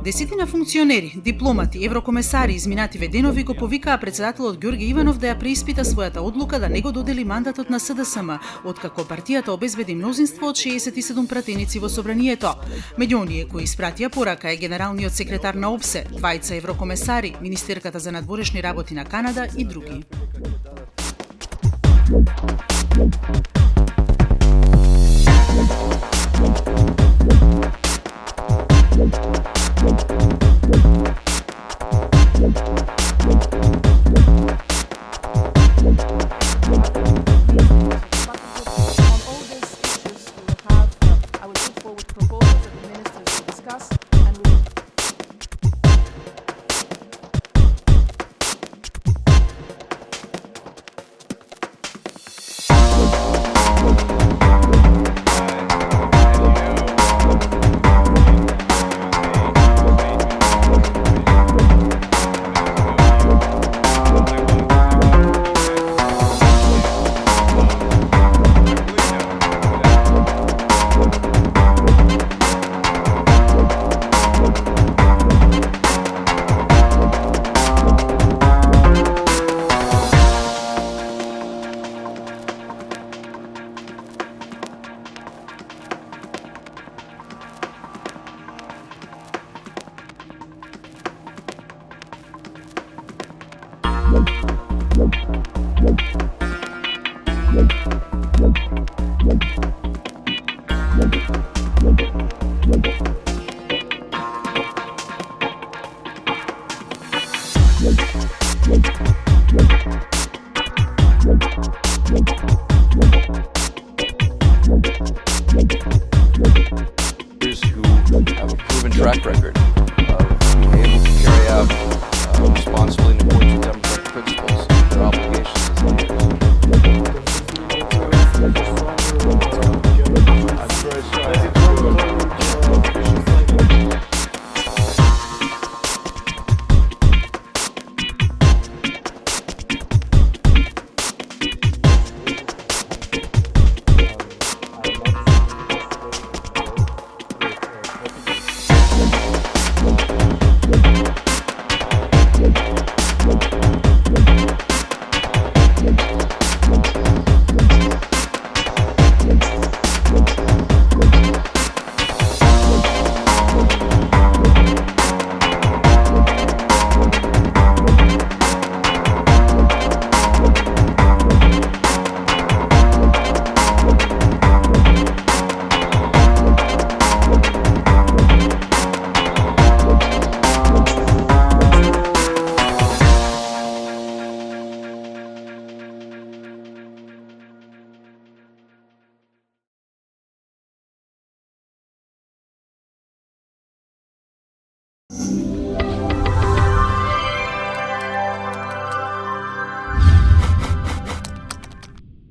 Десетина функционери, дипломати, еврокомесари изминативе денови го повикаа претседателот Ѓорѓе Иванов да ја преиспита својата одлука да не го додели мандатот на СДСМ, откако партијата обезбеди мнозинство од 67 пратеници во собранието. Меѓу оние кои испратија порака е генералниот секретар на ОПСЕ, двајца еврокомесари, министерката за надворешни работи на Канада и други. Who have a proven track record